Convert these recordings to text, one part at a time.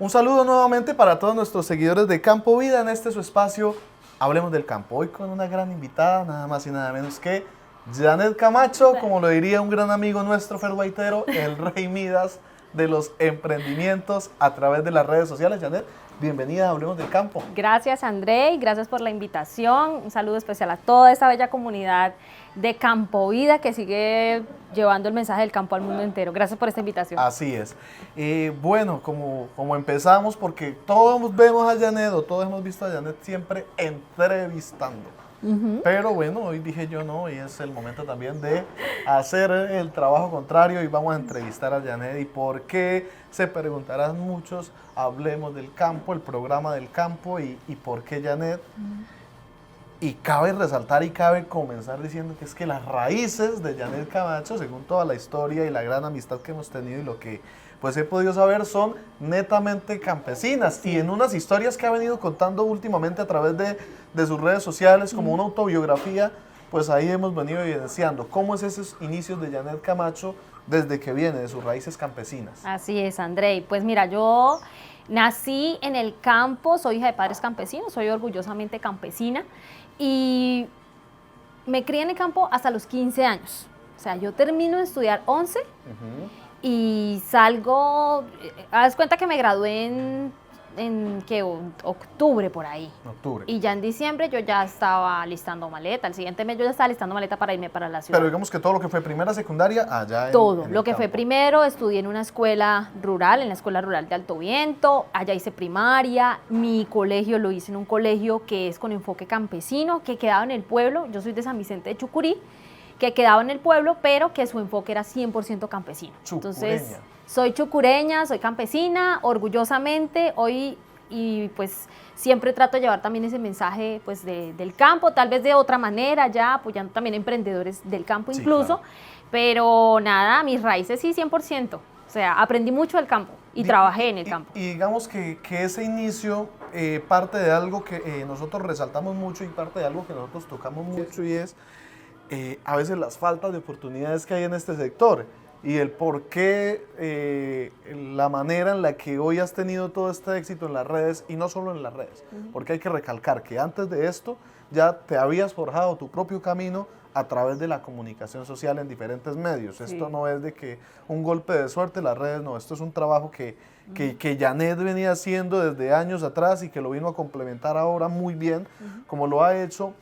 Un saludo nuevamente para todos nuestros seguidores de Campo Vida en este su espacio Hablemos del Campo. Hoy con una gran invitada, nada más y nada menos que Janet Camacho, como lo diría un gran amigo nuestro, Fer Guaitero, el rey Midas de los emprendimientos a través de las redes sociales. Janet, bienvenida a Hablemos del Campo. Gracias, André, y gracias por la invitación. Un saludo especial a toda esta bella comunidad de Campo Vida que sigue llevando el mensaje del campo al mundo entero. Gracias por esta invitación. Así es. Bueno, como empezamos, porque todos vemos a Janet, o todos hemos visto a Janet siempre entrevistando. Pero bueno, hoy dije yo no, y es el momento también de hacer el trabajo contrario y vamos a entrevistar a Janet. ¿Y por qué? Se preguntarán muchos. Hablemos del campo, el programa del campo, y por qué Janet. Y cabe resaltar y cabe comenzar diciendo que es que las raíces de Janet Camacho, según toda la historia y la gran amistad que hemos tenido y lo que pues he podido saber, son netamente campesinas. Y en unas historias que ha venido contando últimamente a través de sus redes sociales, como una autobiografía, pues ahí hemos venido evidenciando cómo es esos inicios de Janet Camacho desde que viene de sus raíces campesinas. Así es, André. Pues mira, yo nací en el campo, soy hija de padres campesinos, soy orgullosamente campesina. Y me crié en el campo hasta los 15 años. O sea, yo termino de estudiar 11 y salgo, haz cuenta que me gradué en octubre por ahí. Octubre. Y ya en diciembre yo ya estaba listando maleta. El siguiente mes yo ya estaba listando maleta para irme para la ciudad. Pero digamos que todo lo que fue primera, secundaria, allá todo. en Lo el que campo. fue primero, estudié en una escuela rural, en la Escuela Rural de Alto Viento. Allá hice primaria. Mi colegio lo hice en un colegio que es con enfoque campesino, que quedaba en el pueblo. Yo soy de San Vicente de Chucurí, que quedaba en el pueblo, pero que su enfoque era 100% campesino. Chucureña. Entonces, soy chucureña, soy campesina, orgullosamente, hoy, y pues siempre trato de llevar también ese mensaje pues del campo, tal vez de otra manera, ya apoyando también a emprendedores del campo incluso, claro. Pero nada, mis raíces sí 100%, o sea, aprendí mucho del campo y trabajé en el campo. Y digamos que ese inicio parte de algo que nosotros resaltamos mucho y parte de algo que nosotros tocamos mucho, y es a veces las faltas de oportunidades que hay en este sector y el por qué, la manera en la que hoy has tenido todo este éxito en las redes, y no solo en las redes, porque hay que recalcar que antes de esto ya te habías forjado tu propio camino a través de la comunicación social en diferentes medios. Sí. Esto no es de que un golpe de suerte, las redes no, esto es un trabajo que Janet venía haciendo desde años atrás y que lo vino a complementar ahora muy bien, como lo ha hecho.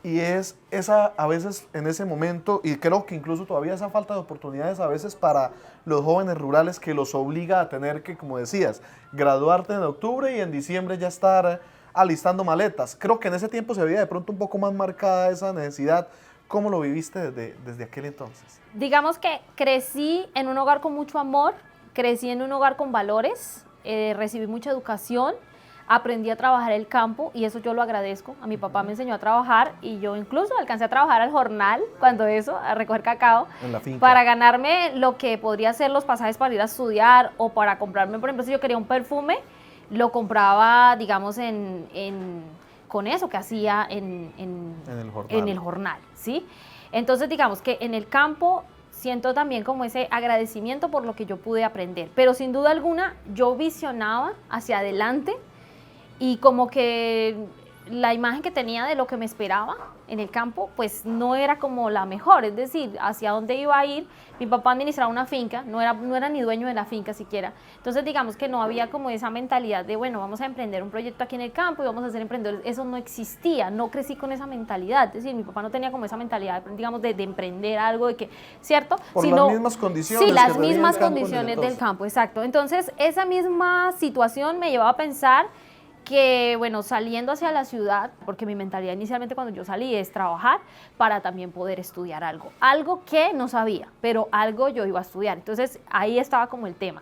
Y es esa, a veces en ese momento, y creo que incluso todavía esa falta de oportunidades a veces para los jóvenes rurales, que los obliga a tener que, como decías, graduarte en octubre y en diciembre ya estar alistando maletas. Creo que en ese tiempo se veía de pronto un poco más marcada esa necesidad. ¿Cómo lo viviste desde aquel entonces? Digamos que crecí en un hogar con mucho amor, crecí en un hogar con valores, recibí mucha educación, aprendí a trabajar el campo y eso yo lo agradezco. A mi papá me enseñó a trabajar y yo incluso alcancé a trabajar al jornal, a recoger cacao, en la finca, para ganarme lo que podría ser los pasajes para ir a estudiar o para comprarme, por ejemplo, si yo quería un perfume, lo compraba, digamos, con eso que hacía en el jornal, ¿sí? Entonces, digamos que en el campo siento también como ese agradecimiento por lo que yo pude aprender, pero sin duda alguna yo visionaba hacia adelante y como que la imagen que tenía de lo que me esperaba en el campo, pues no era como la mejor, es decir, hacia dónde iba a ir. Mi papá administraba una finca, no era ni dueño de la finca siquiera, entonces digamos que no había como esa mentalidad de, bueno, vamos a emprender un proyecto aquí en el campo y vamos a ser emprendedores, eso no existía, no crecí con esa mentalidad, es decir, mi papá no tenía como esa mentalidad, digamos, de emprender algo, de que, ¿cierto? Por las mismas condiciones. Sí, las mismas condiciones del campo, exacto. Entonces, esa misma situación me llevaba a pensar que, bueno, saliendo hacia la ciudad, porque mi mentalidad inicialmente cuando yo salí es trabajar para también poder estudiar algo que no sabía, pero algo yo iba a estudiar. Entonces, ahí estaba como el tema.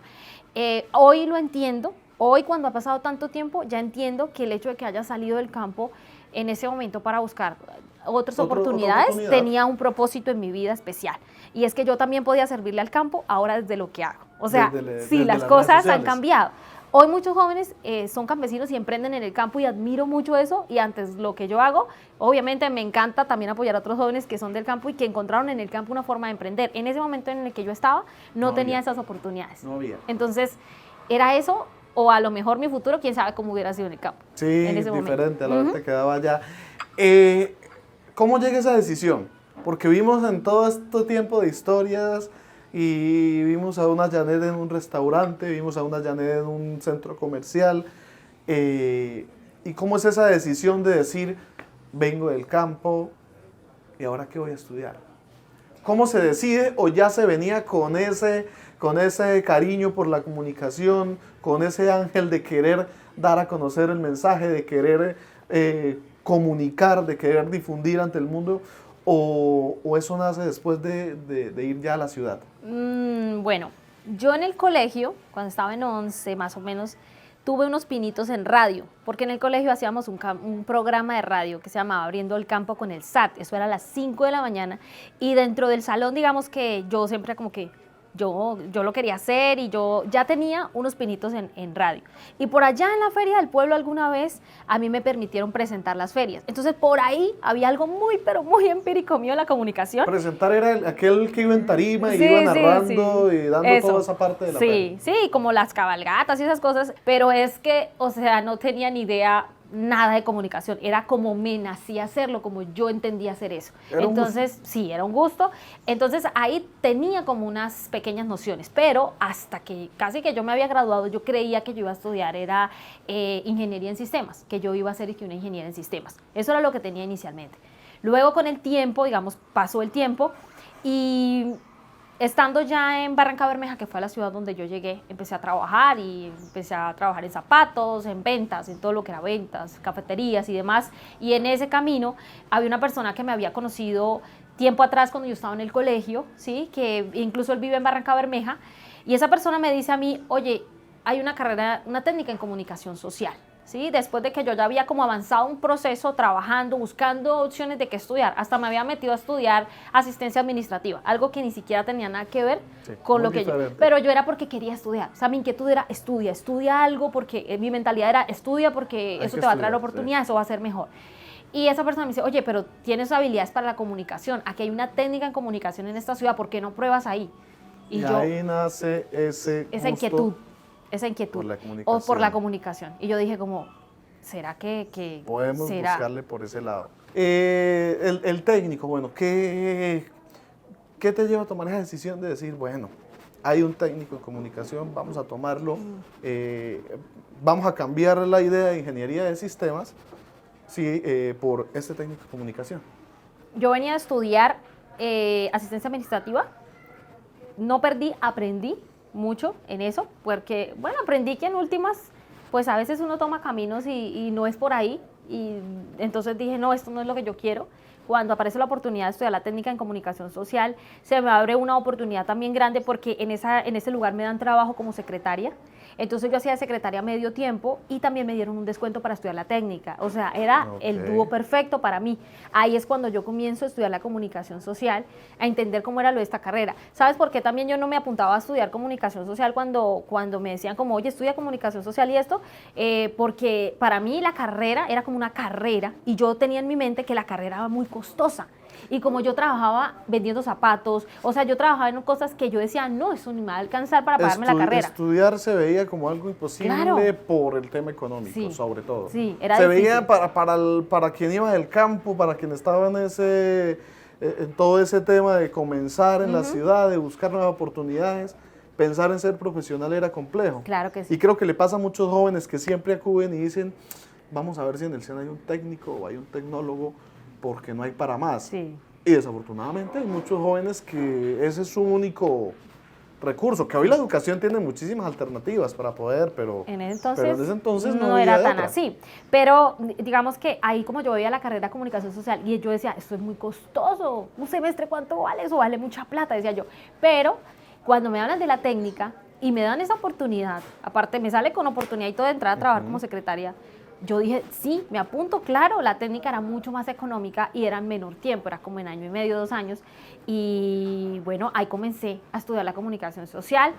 Hoy lo entiendo, hoy cuando ha pasado tanto tiempo, ya entiendo que el hecho de que haya salido del campo en ese momento para buscar otras oportunidades tenía un propósito en mi vida especial. Y es que yo también podía servirle al campo ahora desde lo que hago. O sea, sí, las cosas han cambiado. Hoy muchos jóvenes son campesinos y emprenden en el campo y admiro mucho eso, y antes lo que yo hago, obviamente me encanta también apoyar a otros jóvenes que son del campo y que encontraron en el campo una forma de emprender. En ese momento en el que yo estaba no tenía esas oportunidades. No había. Entonces era eso o a lo mejor mi futuro, quién sabe cómo hubiera sido en el campo. Sí, en ese diferente, momento. a la vez te quedaba allá. ¿Cómo llega esa decisión? Porque vimos en todo este tiempo de historias y vimos a una Janet en un restaurante, vimos a una Janet en un centro comercial. ¿Y cómo es esa decisión de decir, vengo del campo y ahora qué voy a estudiar? ¿Cómo se decide o ya se venía con ese cariño por la comunicación, con ese ángel de querer dar a conocer el mensaje, de querer comunicar, de querer difundir ante el mundo, o eso nace después de ir ya a la ciudad? Bueno, yo en el colegio, cuando estaba en 11 más o menos, tuve unos pinitos en radio, porque en el colegio hacíamos un programa de radio que se llamaba Abriendo el Campo con el SAT, eso era a las 5 de la mañana, y dentro del salón, digamos que yo siempre como que yo lo quería hacer y yo ya tenía unos pinitos en radio. Y por allá en la Feria del Pueblo alguna vez a mí me permitieron presentar las ferias. Entonces por ahí había algo muy, pero muy empírico mío en la comunicación. Presentar era aquel que iba en tarima y iba narrando y dando toda esa parte de la feria. Sí, como las cabalgatas y esas cosas, pero es que, o sea, no tenía ni idea nada de comunicación, era como me nacía hacerlo, como yo entendía hacer eso. Entonces, sí, era un gusto. Entonces, ahí tenía como unas pequeñas nociones, pero hasta que casi que yo me había graduado, yo creía que yo iba a estudiar era ingeniería en sistemas, que yo iba a ser una ingeniera en sistemas. Eso era lo que tenía inicialmente. Luego, con el tiempo, digamos, pasó el tiempo y estando ya en Barrancabermeja, que fue la ciudad donde yo llegué, empecé a trabajar en zapatos, en ventas, en todo lo que era ventas, cafeterías y demás. Y en ese camino había una persona que me había conocido tiempo atrás cuando yo estaba en el colegio, ¿sí? Que incluso él vive en Barrancabermeja. Y esa persona me dice a mí, oye, hay una carrera, una técnica en comunicación social. ¿Sí? Después de que yo ya había como avanzado un proceso trabajando, buscando opciones de qué estudiar, hasta me había metido a estudiar asistencia administrativa, algo que ni siquiera tenía nada que ver con lo que yo, pero yo era porque quería estudiar, o sea, mi inquietud era estudia algo, porque mi mentalidad era estudia porque eso te va a traer oportunidades, eso va a ser mejor. Y esa persona me dice, oye, pero tienes habilidades para la comunicación, aquí hay una técnica en comunicación en esta ciudad, ¿por qué no pruebas ahí? Y yo, ahí nace esa inquietud por la comunicación. Y yo dije como, ¿será que podemos buscarle por ese lado? El técnico, bueno, ¿qué te lleva a tomar esa decisión de decir, bueno, hay un técnico en comunicación, vamos a tomarlo, vamos a cambiar la idea de ingeniería de sistemas por este técnico de comunicación? Yo venía a estudiar asistencia administrativa, no perdí, aprendí mucho en eso, porque, bueno, aprendí que en últimas, pues a veces uno toma caminos y no es por ahí, y entonces dije, no, esto no es lo que yo quiero. Cuando aparece la oportunidad de estudiar la técnica en comunicación social, se me abre una oportunidad también grande porque en ese lugar me dan trabajo como secretaria. Entonces yo hacía secretaria medio tiempo y también me dieron un descuento para estudiar la técnica. O sea, era el dúo perfecto para mí. Ahí es cuando yo comienzo a estudiar la comunicación social, a entender cómo era lo de esta carrera. ¿Sabes por qué también yo no me apuntaba a estudiar comunicación social cuando me decían como, oye, estudia comunicación social y esto? Porque para mí la carrera era como una carrera y yo tenía en mi mente que la carrera era muy costosa. Y como yo trabajaba vendiendo zapatos, o sea, yo trabajaba en cosas que yo decía, no, eso ni me va a alcanzar para pagarme la carrera. Estudiar se veía como algo imposible por el tema económico, sobre todo. Sí, era se difícil. Veía para quien iba del campo, para quien estaba en todo ese tema de comenzar en la ciudad, de buscar nuevas oportunidades, pensar en ser profesional era complejo. Claro que sí. Y creo que le pasa a muchos jóvenes que siempre acuden y dicen, vamos a ver si en el SENA hay un técnico o hay un tecnólogo, porque no hay para más. Sí. Y desafortunadamente hay muchos jóvenes que ese es su único recurso, que hoy la educación tiene muchísimas alternativas para poder, pero en ese entonces no era tan así. Pero digamos que ahí como yo veía la carrera de comunicación social y yo decía, esto es muy costoso, un semestre ¿cuánto vale? Eso vale mucha plata, decía yo. Pero cuando me hablan de la técnica y me dan esa oportunidad, aparte me sale con oportunidad y todo de entrar a trabajar como secretaria, yo dije, sí, me apunto, claro, la técnica era mucho más económica y era en menor tiempo, era como en año y medio, 2 años. Y bueno, ahí comencé a estudiar la comunicación social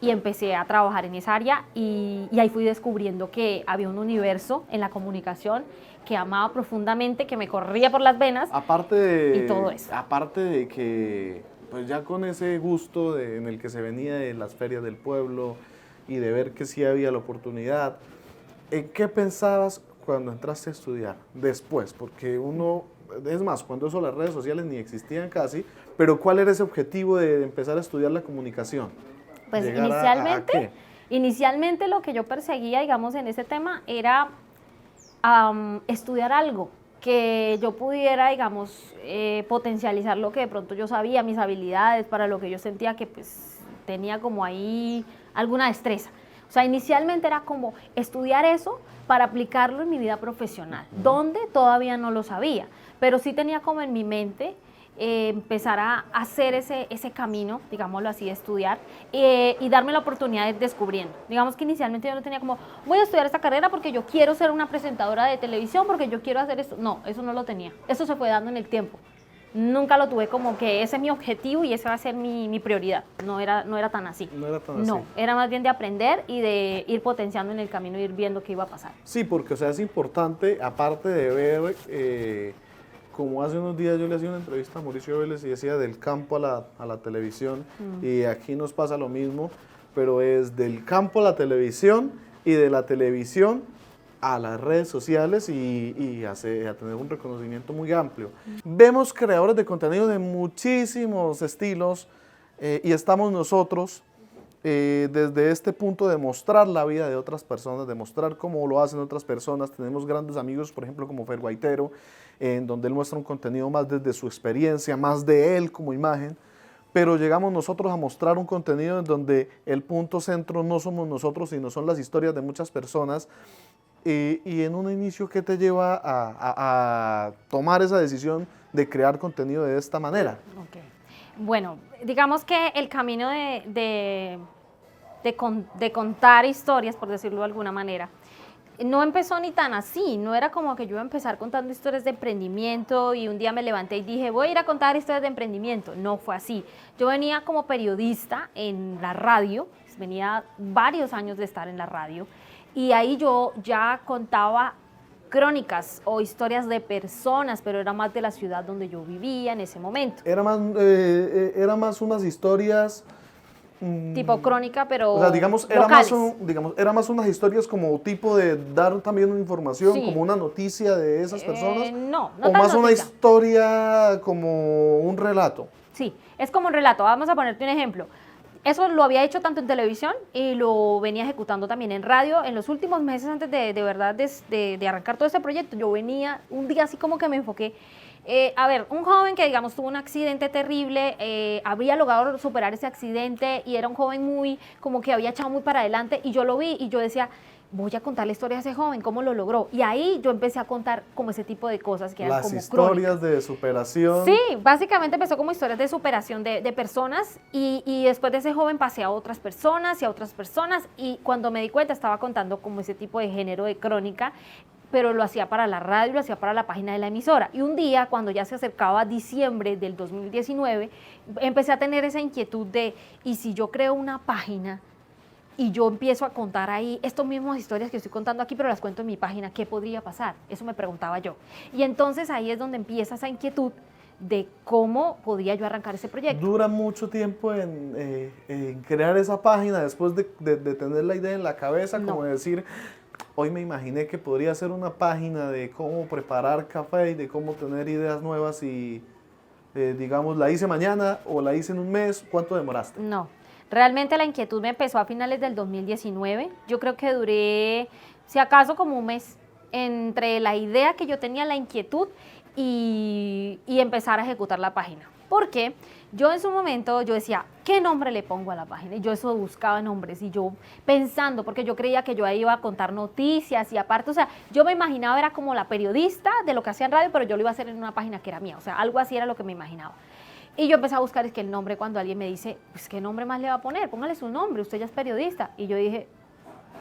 y empecé a trabajar en esa área y ahí fui descubriendo que había un universo en la comunicación que amaba profundamente, que me corría por las venas y todo eso. Aparte de que, pues ya con ese gusto en el que se venía de las ferias del pueblo, y de ver que sí había la oportunidad. ¿En qué pensabas cuando entraste a estudiar después? Porque uno, es más, cuando eso las redes sociales ni existían casi, pero ¿cuál era ese objetivo de empezar a estudiar la comunicación? Pues ¿Llegar inicialmente, ¿a qué? inicialmente lo que yo perseguía, digamos, en ese tema era estudiar algo que yo pudiera, digamos, potencializar lo que de pronto yo sabía, mis habilidades, para lo que yo sentía que pues tenía como ahí alguna destreza. O sea, inicialmente era como estudiar eso para aplicarlo en mi vida profesional, donde todavía no lo sabía, pero sí tenía como en mi mente empezar a hacer ese camino, digámoslo así, de estudiar y darme la oportunidad de ir descubriendo. Digamos que inicialmente yo no tenía como, voy a estudiar esta carrera porque yo quiero ser una presentadora de televisión, porque yo quiero hacer esto. No, eso no lo tenía. Eso se fue dando en el tiempo. Nunca lo tuve como que ese es mi objetivo y ese va a ser mi prioridad. No era tan así. No era tan así. No, era más bien de aprender y de ir potenciando en el camino, ir viendo qué iba a pasar. Sí, porque o sea, es importante, aparte de ver, como hace unos días yo le hacía una entrevista a Mauricio Vélez y decía del campo a la televisión, y aquí nos pasa lo mismo, pero es del campo a la televisión y de la televisión a las redes sociales y a tener un reconocimiento muy amplio. Vemos creadores de contenido de muchísimos estilos y estamos nosotros desde este punto de mostrar la vida de otras personas, de mostrar cómo lo hacen otras personas. Tenemos grandes amigos, por ejemplo, como Fer Guaitero, en donde él muestra un contenido más desde su experiencia, más de él como imagen, pero llegamos nosotros a mostrar un contenido en donde el punto centro no somos nosotros, sino son las historias de muchas personas. Y en un inicio, ¿qué te lleva a tomar esa decisión de crear contenido de esta manera? Okay. Bueno, digamos que el camino de contar historias, por decirlo de alguna manera, no empezó ni tan así. No era como que yo iba a empezar contando historias de emprendimiento y un día me levanté y dije, voy a ir a contar historias de emprendimiento. No fue así. Yo venía como periodista en la radio, venía varios años de estar en la radio, y ahí yo ya contaba crónicas o historias de personas, pero era más de la ciudad donde yo vivía en ese momento. Era más unas historias... Tipo crónica, pero o sea, digamos, era más unas historias como tipo de dar también una información, Sí. como una noticia de esas personas. No o tan más una noticia. historia como un relato. Sí, es como un relato. Vamos a ponerte un ejemplo. Eso lo había hecho tanto en televisión y lo venía ejecutando también en radio. En los últimos meses, antes de verdad de arrancar todo este proyecto, yo venía un día así como que me enfoqué. A ver, un joven que, digamos, tuvo un accidente terrible, había logrado superar ese accidente y era un joven muy, como que había echado muy para adelante, y yo lo vi y yo decía, voy a contar la historia de ese joven, cómo lo logró. Y ahí yo empecé a contar como ese tipo de cosas que eran Las como historias crónicas. de superación. Sí, básicamente empezó como historias de superación de personas y después de ese joven pasé a otras personas y a otras personas, y cuando me di cuenta estaba contando como ese tipo de género de crónica, pero lo hacía para la radio, lo hacía para la página de la emisora. Y un día, cuando ya se acercaba diciembre del 2019, empecé a tener esa inquietud de, ¿y si yo creo una página y yo empiezo a contar ahí estas mismas historias que estoy contando aquí, pero las cuento en mi página? ¿Qué podría pasar? Eso me preguntaba yo. Y entonces ahí es donde empieza esa inquietud de cómo podía yo arrancar ese proyecto. Dura mucho tiempo en crear esa página después de tener la idea en la cabeza, como No. decir, hoy me imaginé que podría ser una página de cómo preparar café y de cómo tener ideas nuevas y, digamos, la hice mañana o la hice en un mes. ¿Cuánto demoraste? No, realmente la inquietud me empezó a finales del 2019. Yo creo que duré, si acaso, como un mes entre la idea que yo tenía, la inquietud y empezar a ejecutar la página. Porque yo en su momento, yo decía, ¿qué nombre le pongo a la página? Y yo eso buscaba nombres y yo pensando, porque yo creía que yo ahí iba a contar noticias y aparte, o sea, yo me imaginaba era como la periodista de lo que hacía en radio, pero yo lo iba a hacer en una página que era mía, o sea, algo así era lo que me imaginaba. Y yo empecé a buscar, es que el nombre, cuando alguien me dice, pues, ¿qué nombre más le va a poner? Póngale su nombre, usted ya es periodista. Y yo dije,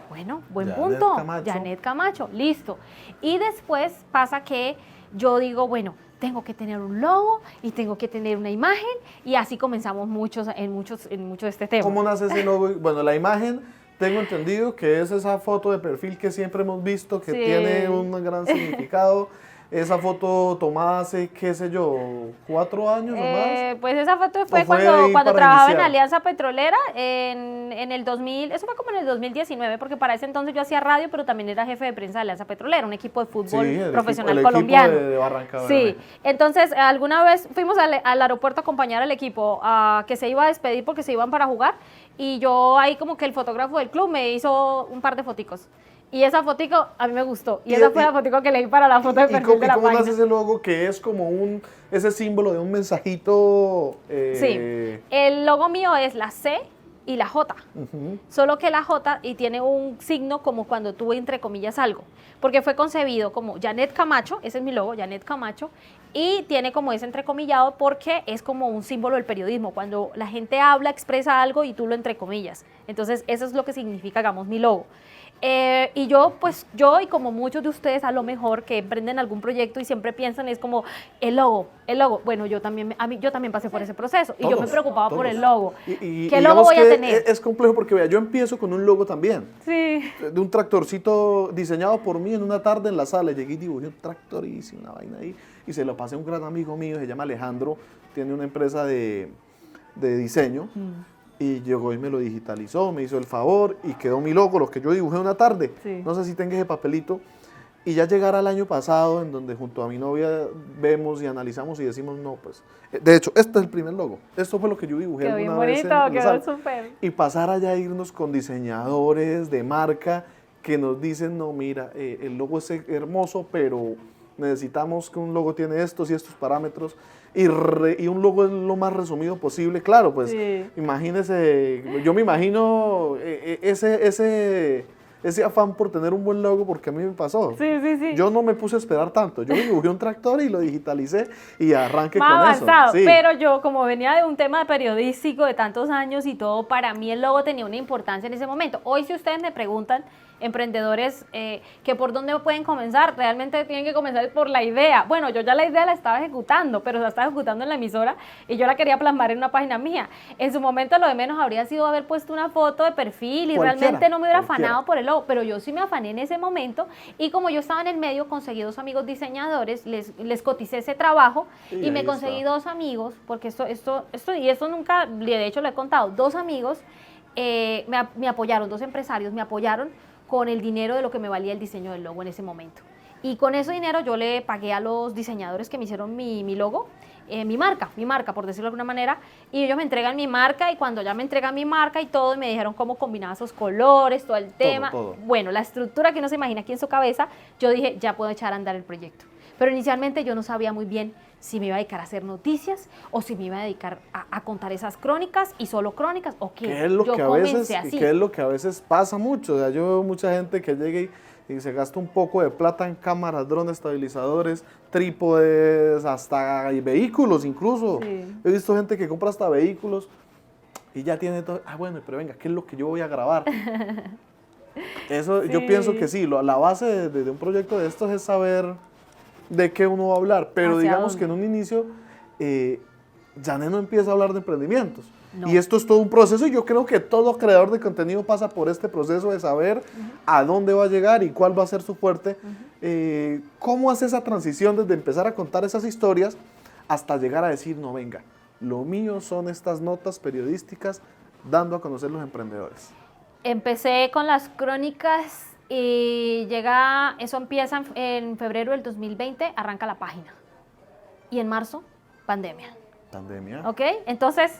bueno, buen Janet punto, Camacho. Janet Camacho, listo. Y después pasa que yo digo, bueno, tengo que tener un logo y tengo que tener una imagen, y así comenzamos en muchos de este tema. ¿Cómo nace ese logo? Bueno, la imagen, tengo entendido que es esa foto de perfil que siempre hemos visto, que Sí. tiene un gran significado. esa foto tomada hace, qué sé yo, 4 años o más. Pues esa foto fue cuando para trabajaba en iniciar? Alianza Petrolera en el 2000, eso fue como en el 2019, porque para ese entonces yo hacía radio, pero también era jefe de prensa de Alianza Petrolera, un equipo de fútbol profesional colombiano. Equipo de Barranca Bermeja. Sí, entonces alguna vez fuimos al aeropuerto a acompañar al equipo que se iba a despedir porque se iban para jugar, y yo ahí como que el fotógrafo del club me hizo un par de foticos. Y esa fotico a mí me gustó. Y esa fue la fotico que leí para la foto de perfil de la página. ¿Y cómo nace ese logo que es como ese símbolo de un mensajito? Sí, el logo mío es la C y la J. Solo que la J y tiene un signo como cuando tú entre comillas algo. Porque fue concebido como Janet Camacho, ese es mi logo, Janet Camacho, y tiene como ese entrecomillado porque es como un símbolo del periodismo, cuando la gente habla, expresa algo y tú lo entrecomillas. Entonces eso es lo que significa, digamos, mi logo. Y yo y como muchos de ustedes a lo mejor que emprenden algún proyecto y siempre piensan es como el logo. Bueno, yo también pasé por ese proceso y yo me preocupaba por el logo. ¿Qué logo voy a tener? Es complejo porque vea, yo empiezo con un logo también. Sí. De un tractorcito diseñado por mí en una tarde en la sala. Llegué y dibujé un tractor y hice una vaina ahí y se lo pasé a un gran amigo mío, se llama Alejandro, tiene una empresa de diseño. Y llegó y me lo digitalizó, me hizo el favor y quedó mi logo, lo que yo dibujé una tarde. Sí. No sé si tenga ese papelito. Y ya llegar al año pasado, en donde junto a mi novia vemos y analizamos y decimos, no, pues... De hecho, este es el primer logo. Esto fue lo que yo dibujé quedó alguna vez. Quedó bonito, quedó súper. Y pasar allá a irnos con diseñadores de marca que nos dicen, no, mira, el logo es hermoso, pero necesitamos que un logo tiene estos y estos parámetros. Y un logo es lo más resumido posible. Claro, pues sí. Imagínese, yo me imagino ese afán por tener un buen logo porque a mí me pasó. Sí. Yo no me puse a esperar tanto. Yo dibujé un tractor y lo digitalicé y arranqué más con avanzado, eso. Sí. Pero yo, como venía de un tema periodístico de tantos años y todo, para mí el logo tenía una importancia en ese momento. Hoy, si ustedes me preguntan, emprendedores, que por dónde pueden comenzar, realmente tienen que comenzar por la idea. Bueno, yo ya la idea la estaba ejecutando, pero la estaba ejecutando en la emisora y yo la quería plasmar en una página mía. En su momento lo de menos habría sido haber puesto una foto de perfil y realmente no me hubiera afanado por el logo, pero yo sí me afané en ese momento y como yo estaba en el medio, conseguí 2 amigos diseñadores, les coticé ese trabajo y me conseguí 2 amigos, porque esto nunca, de hecho lo he contado, 2 amigos me apoyaron, 2 empresarios me apoyaron con el dinero de lo que me valía el diseño del logo en ese momento. Y con ese dinero yo le pagué a los diseñadores que me hicieron mi logo, mi marca, por decirlo de alguna manera, y ellos me entregan mi marca y cuando ya me entregan mi marca y todo, me dijeron cómo combinaba esos colores, todo el tema. Todo. Bueno, la estructura que uno se imagina aquí en su cabeza, yo dije, ya puedo echar a andar el proyecto. Pero inicialmente yo no sabía muy bien si me iba a dedicar a hacer noticias o si me iba a dedicar a contar esas crónicas y solo crónicas o qué. ¿Qué es lo que a veces pasa mucho? O sea, yo veo mucha gente que llega y se gasta un poco de plata en cámaras, drones, estabilizadores, trípodes, hasta vehículos incluso. Sí. He visto gente que compra hasta vehículos y ya tiene todo. Bueno, pero venga, ¿qué es lo que yo voy a grabar? Eso sí. Yo pienso que sí, la base de un proyecto de estos es saber de qué uno va a hablar, pero digamos que en un inicio Janet no empieza a hablar de emprendimientos. No. Y esto es todo un proceso y yo creo que todo creador de contenido pasa por este proceso de saber a dónde va a llegar y cuál va a ser su fuerte. ¿Cómo hace esa transición desde empezar a contar esas historias hasta llegar a decir, no, venga, lo mío son estas notas periodísticas dando a conocer los emprendedores? Empecé con las crónicas y eso empieza en febrero del 2020, arranca la página. Y en marzo, pandemia. ¿Ok? Entonces,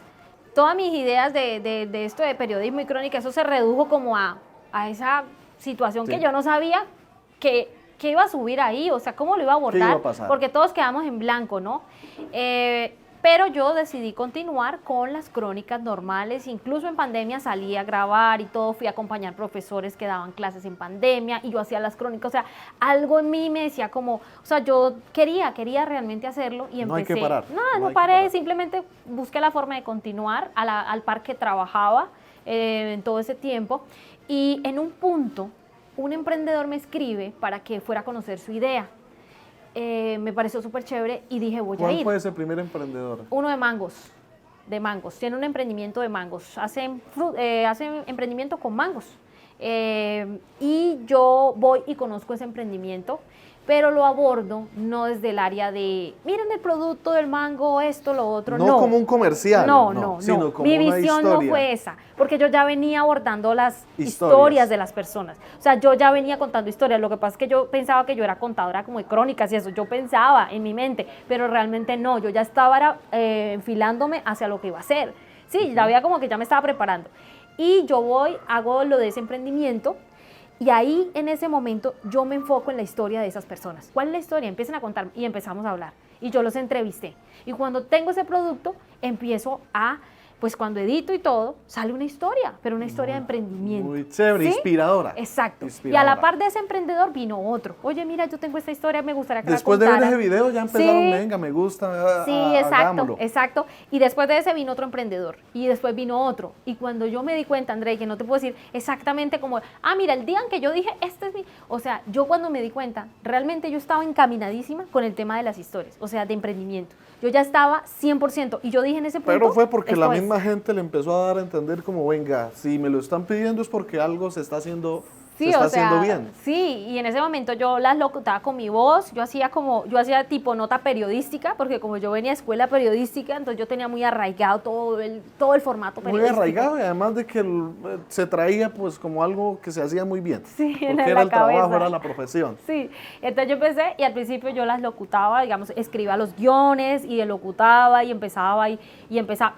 todas mis ideas de esto de periodismo y crónica, eso se redujo como a esa situación que yo no sabía que iba a subir ahí, o sea, cómo lo iba a abordar. ¿Qué iba a pasar? Porque todos quedamos en blanco, ¿no? Pero yo decidí continuar con las crónicas normales, incluso en pandemia salí a grabar y todo, fui a acompañar profesores que daban clases en pandemia y yo hacía las crónicas, o sea, algo en mí me decía como, o sea, yo quería realmente hacerlo y empecé. No hay que parar. No paré, simplemente busqué la forma de continuar al par que trabajaba en todo ese tiempo y en un punto un emprendedor me escribe para que fuera a conocer su idea. Me pareció súper chévere y dije, voy a ir. ¿Cuál fue ese primer emprendedor? Uno de mangos. Tiene un emprendimiento de mangos. Hacen emprendimiento con mangos. Y yo voy y conozco ese emprendimiento. pero lo abordo no desde el área de, miren el producto del mango, esto, lo otro, no. No como un comercial, no. como Mi una visión historia. no fue esa, porque yo ya venía abordando las historias de las personas. O sea, yo ya venía contando historias. Lo que pasa es que yo pensaba que yo era contadora como de crónicas y eso. Yo pensaba en mi mente, pero realmente no. Yo ya estaba enfilándome hacia lo que iba a hacer. Sí, ya había como que ya me estaba preparando. Y yo hago lo de ese emprendimiento. Y ahí, en ese momento, yo me enfoco en la historia de esas personas. ¿Cuál es la historia? Empiezan a contar y empezamos a hablar. Y yo los entrevisté. Y cuando tengo ese producto, empiezo a, pues cuando edito y todo, sale una historia, pero una historia de emprendimiento. Muy chévere, ¿sí? Inspiradora. Exacto. Inspiradora. Y a la par de ese emprendedor vino otro. Oye, mira, yo tengo esta historia, me gustaría que después la contara. de ver ese video ya empezaron, sí. Venga, me gusta, sí, hagámoslo. exacto. Y después de ese vino otro emprendedor. Y después vino otro. Y cuando yo me di cuenta, André, que no te puedo decir exactamente como, mira, el día en que yo dije, este es mi... O sea, yo cuando me di cuenta, realmente yo estaba encaminadísima con el tema de las historias, o sea, de emprendimiento. Yo ya estaba 100%. Y yo dije en ese punto... Pero fue porque la misma gente le empezó a dar a entender como, venga, si me lo están pidiendo es porque algo se está haciendo... Sí, haciendo bien. Sí, y en ese momento yo las locutaba con mi voz, yo hacía tipo nota periodística, porque como yo venía a escuela periodística, entonces yo tenía muy arraigado todo el formato periodístico. Muy arraigado, y además de que se traía pues como algo que se hacía muy bien. Sí, porque en era el cabeza. trabajo, era la profesión. Sí, entonces yo empecé y al principio yo las locutaba, digamos, escribía los guiones y locutaba y empezaba y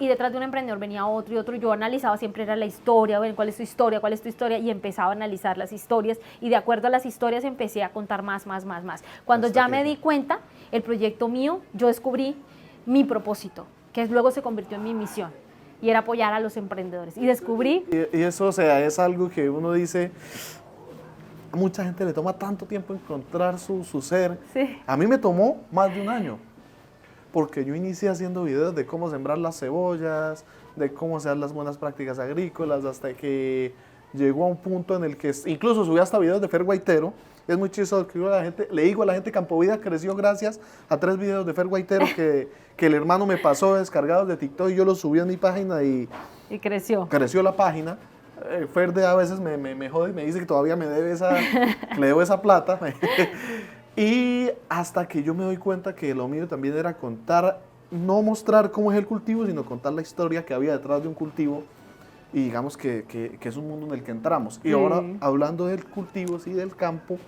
detrás de un emprendedor venía otro y otro, y yo analizaba siempre era la historia, bueno, ¿cuál es tu historia? ¿Cuál es tu historia? Y empezaba a analizar las historias, y de acuerdo a las historias empecé a contar más. Cuando ya me di cuenta, el proyecto mío, yo descubrí mi propósito, que luego se convirtió en mi misión, y era apoyar a los emprendedores. Y descubrí... Y eso, o sea, es algo que uno dice, a mucha gente le toma tanto tiempo encontrar su ser. Sí. A mí me tomó más de un año, porque yo inicié haciendo videos de cómo sembrar las cebollas, de cómo hacer las buenas prácticas agrícolas, hasta que llegó a un punto en el que incluso subí hasta videos de Fer Guaitero. Es muy chistoso que le digo a la gente, Campovida creció gracias a 3 videos de Fer Guaitero que el hermano me pasó descargados de TikTok, y yo los subí en mi página y creció. Creció la página. Fer a veces me jode y me dice que todavía me debe le debo esa plata. Y hasta que yo me doy cuenta que lo mío también era contar, no mostrar cómo es el cultivo, sino contar la historia que había detrás de un cultivo. Y digamos que es un mundo en el que entramos. Y ahora, hablando del cultivo, sí, del campo,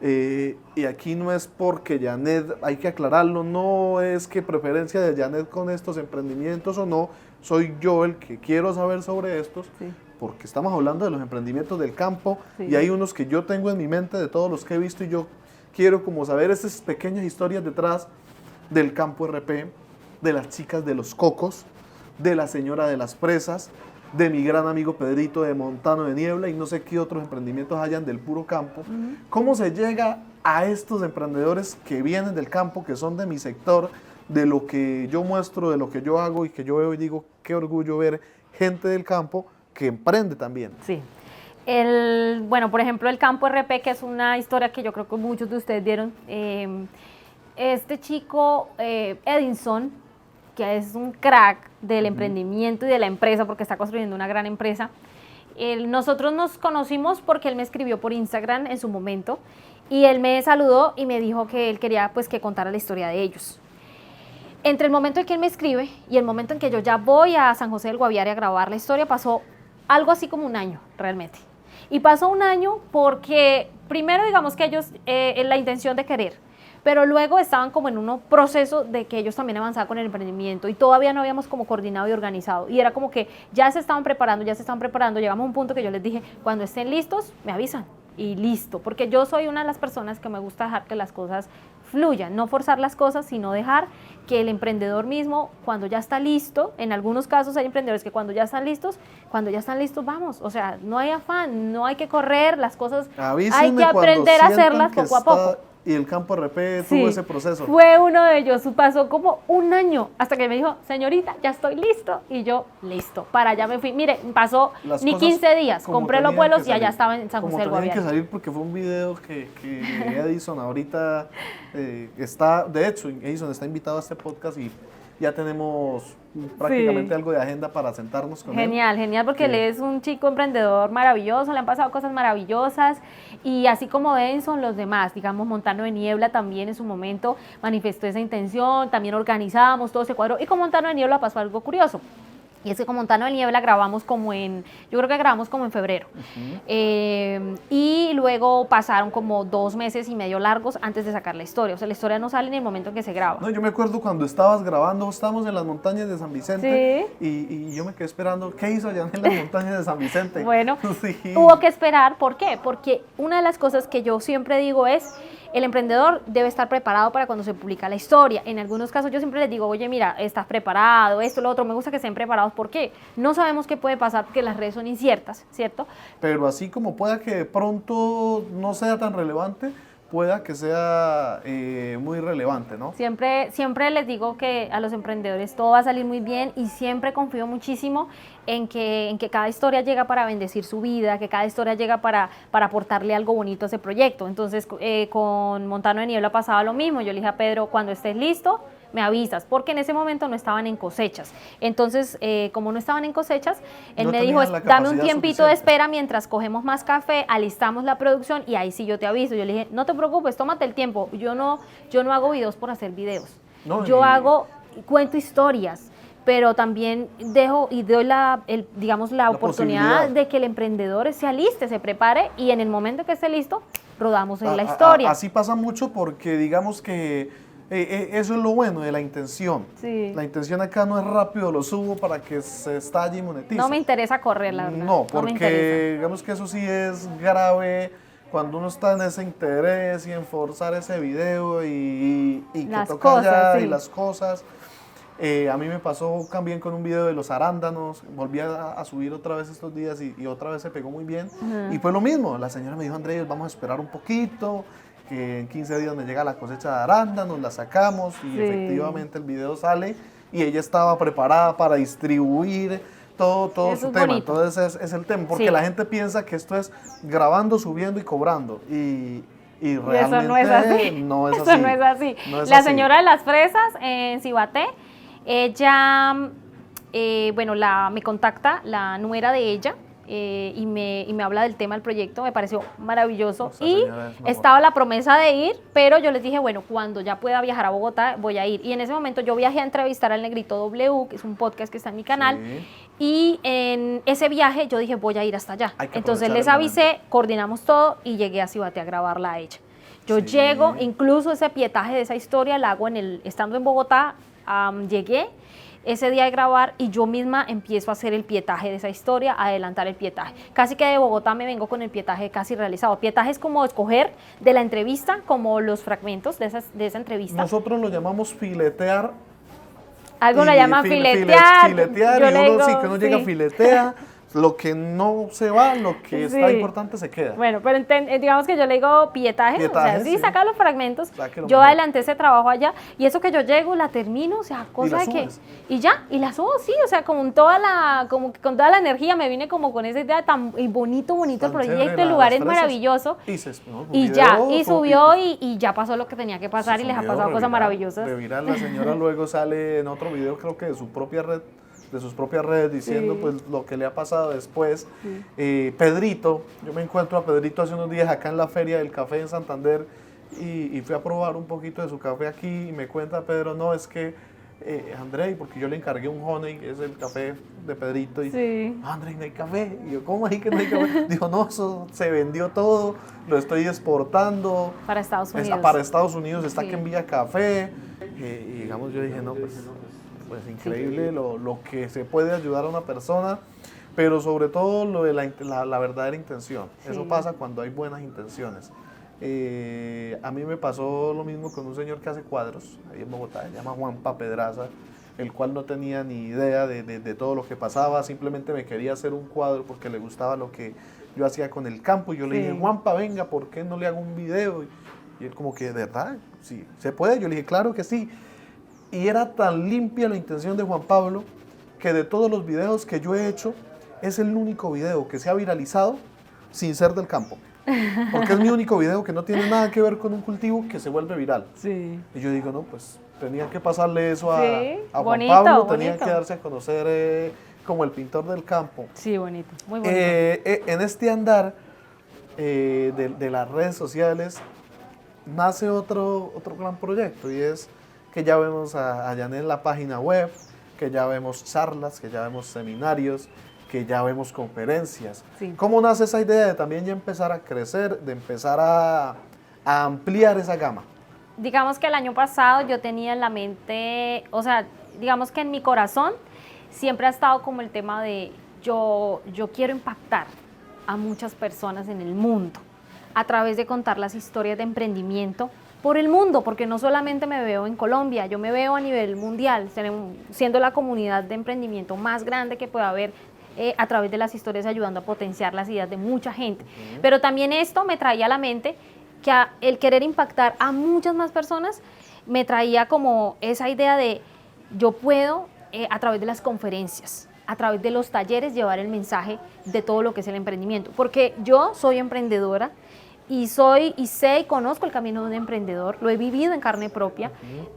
y aquí no es porque Janet, hay que aclararlo, no es que preferencia de Janet con estos emprendimientos o no, soy yo el que quiero saber sobre estos, porque estamos hablando de los emprendimientos del campo, y hay unos que yo tengo en mi mente de todos los que he visto, y yo quiero como saber esas pequeñas historias detrás del campo RP, de las chicas de los cocos, de la señora de las fresas, de mi gran amigo Pedrito de Montano de Niebla, y no sé qué otros emprendimientos hayan del puro campo. ¿Cómo se llega a estos emprendedores que vienen del campo, que son de mi sector, de lo que yo muestro, de lo que yo hago y que yo veo y digo, qué orgullo ver gente del campo que emprende también? Sí. Bueno, por ejemplo, el Campo RP, que es una historia que yo creo que muchos de ustedes vieron. Este chico, Edinson, que es un crack del emprendimiento y de la empresa, porque está construyendo una gran empresa. Nosotros nos conocimos porque él me escribió por Instagram en su momento, y él me saludó y me dijo que él quería pues que contara la historia de ellos. Entre el momento en que él me escribe y el momento en que yo ya voy a San José del Guaviare a grabar la historia, pasó algo así como un año realmente. Y pasó un año porque primero digamos que ellos, la intención de querer, pero luego estaban como en un proceso de que ellos también avanzaban con el emprendimiento, y todavía no habíamos como coordinado y organizado, y era como que ya se estaban preparando, llegamos a un punto que yo les dije, cuando estén listos, me avisan, y listo, porque yo soy una de las personas que me gusta dejar que las cosas fluyan, no forzar las cosas, sino dejar que el emprendedor mismo, cuando ya está listo, en algunos casos hay emprendedores que cuando ya están listos, vamos, o sea, no hay afán, no hay que correr, las cosas, hay que aprender a hacerlas poco a poco. Y el Campo RP tuvo ese proceso. Fue uno de ellos, pasó como un año hasta que me dijo, señorita, ya estoy listo, y yo, listo, para allá me fui. Mire, pasó ni 15 días, compré los vuelos y allá estaba en San José del Guaviare. Tenía que salir porque fue un video que Edison ahorita está, de hecho, Edison está invitado a este podcast, y ya tenemos prácticamente algo de agenda para sentarnos con él. Genial, porque él es un chico emprendedor maravilloso, le han pasado cosas maravillosas y así como Edison, los demás, digamos Montano de Niebla también en su momento manifestó esa intención, también organizamos, todo se cuadró y con Montano de Niebla pasó algo curioso. Y es que con Montano de Niebla grabamos yo creo que grabamos como en febrero. Y luego pasaron como 2 meses y medio largos antes de sacar la historia. O sea, la historia no sale en el momento en que se graba. No, yo me acuerdo cuando estabas grabando, estábamos en las montañas de San Vicente. Sí. Y yo me quedé esperando, ¿qué hizo allá en las montañas de San Vicente? Bueno, sí. Hubo que esperar. ¿Por qué? Porque una de las cosas que yo siempre digo es, el emprendedor debe estar preparado para cuando se publica la historia. En algunos casos yo siempre les digo, oye, mira, estás preparado, esto, lo otro. Me gusta que estén preparados. ¿Por qué? No sabemos qué puede pasar porque las redes son inciertas, ¿cierto? Pero así como pueda que de pronto no sea tan relevante, pueda que sea muy relevante, ¿no? Siempre les digo que a los emprendedores todo va a salir muy bien y siempre confío muchísimo en que cada historia llega para bendecir su vida, que cada historia llega para aportarle algo bonito a ese proyecto. Entonces, con Montano de Niebla pasaba lo mismo. Yo le dije a Pedro, cuando estés listo, me avisas, porque en ese momento no estaban en cosechas. Entonces, como no estaban en cosechas, él me dijo, dame un tiempito de espera mientras cogemos más café, alistamos la producción y ahí sí yo te aviso. Yo le dije, no te preocupes, tómate el tiempo. Yo no hago videos por hacer videos. No, cuento historias, pero también dejo y doy la oportunidad de que el emprendedor se aliste, se prepare y en el momento que esté listo, rodamos en la historia. Así pasa mucho porque digamos que eso es lo bueno de la intención. Sí. La intención acá no es rápido, lo subo para que se estalle y monetice. No me interesa correr, la verdad. No, porque digamos que eso sí es grave cuando uno está en ese interés y en forzar ese video y que toca allá y las cosas. A mí me pasó también con un video de los arándanos, volví a subir otra vez estos días y otra vez se pegó muy bien. Y fue lo mismo, la señora me dijo, Andrés, vamos a esperar un poquito, que en 15 días me llega la cosecha de arándanos, la sacamos y efectivamente el video sale y ella estaba preparada para distribuir todo su tema. Bonito. Entonces es el tema, porque la gente piensa que esto es grabando, subiendo y cobrando y realmente eso no es así. No es eso así. no es así. No es la así. Señora de las Fresas en Cibaté, ella, me contacta la nuera de ella y me habla del tema del proyecto, me pareció maravilloso y estaba la promesa de ir, pero yo les dije, bueno, cuando ya pueda viajar a Bogotá voy a ir. Y en ese momento yo viajé a entrevistar al Negrito W, que es un podcast que está en mi canal, y en ese viaje yo dije, voy a ir hasta allá. Entonces les avisé, coordinamos todo y llegué a Cibaté a grabarla a ella. Yo llego, incluso ese pietaje de esa historia la hago estando en Bogotá, llegué ese día de grabar y yo misma empiezo a hacer el pietaje de esa historia, a adelantar el pietaje. Casi que de Bogotá me vengo con el pietaje casi realizado. Pietaje es como escoger de la entrevista, como los fragmentos de esa entrevista. Nosotros lo llamamos filetear. Algo lo llaman filetear. Filetear, y uno sí, que uno llega a filetea. Lo que no se va, lo que está importante se queda. Bueno, pero digamos que yo le digo pietaje, o sea, saca los fragmentos. Yo adelanté ese trabajo allá y eso que yo llego, la termino, o sea, cosa de que... Y ya, y la subo, sí, o sea, como con toda la energía me vine como con esa idea tan bonito el proyecto, el lugar es maravilloso. Y subió y ya pasó lo que tenía que pasar y les ha pasado cosas maravillosas. De viral, la señora luego sale en otro video, creo que de sus propias redes diciendo pues lo que le ha pasado después. Pedrito, yo me encuentro a Pedrito hace unos días acá en la Feria del Café en Santander y fui a probar un poquito de su café aquí y me cuenta Pedro, no, es que André, porque yo le encargué un honey, que es el café de Pedrito, y André, no hay café. Y yo, ¿cómo así que no hay café? Dijo, no, eso se vendió todo, lo estoy exportando. Para Estados Unidos. Para Estados Unidos está que envía café. Y digamos, yo dije, no, pues increíble lo que se puede ayudar a una persona, pero sobre todo lo de la verdadera intención. Eso pasa cuando hay buenas intenciones. A mí me pasó lo mismo con un señor que hace cuadros ahí en Bogotá, se llama Juanpa Pedraza, el cual no tenía ni idea de todo lo que pasaba, simplemente me quería hacer un cuadro porque le gustaba lo que yo hacía con el campo y yo le dije, Juanpa, venga, ¿por qué no le hago un video? Y él como que, ¿de verdad? Sí, ¿se puede? Yo le dije, claro que sí. Y era tan limpia la intención de Juan Pablo que de todos los videos que yo he hecho, es el único video que se ha viralizado sin ser del campo. Porque es mi único video que no tiene nada que ver con un cultivo que se vuelve viral. Y yo digo, no, pues Tenía que pasarle eso a, Sí, a Juan bonito, Pablo, tenía bonito. que darse a conocer como el pintor del campo. Sí, bonito, muy bonito. En este andar de las redes sociales nace otro gran proyecto y es que ya vemos a Janet en la página web, que ya vemos charlas, que ya vemos seminarios, que ya vemos conferencias. Sí. ¿Cómo nace esa idea de también ya empezar a crecer, de empezar a ampliar esa gama? Digamos que el año pasado yo tenía en la mente, o sea, digamos que en mi corazón siempre ha estado como el tema de yo quiero impactar a muchas personas en el mundo a través de contar las historias de emprendimiento por el mundo, porque no solamente me veo en Colombia, yo me veo a nivel mundial, siendo la comunidad de emprendimiento más grande que pueda haber a través de las historias, ayudando a potenciar las ideas de mucha gente. Pero también esto me traía a la mente que el querer impactar a muchas más personas me traía como esa idea de yo puedo a través de las conferencias, a través de los talleres llevar el mensaje de todo lo que es el emprendimiento, porque yo soy emprendedora y sé y conozco el camino de un emprendedor, lo he vivido en carne propia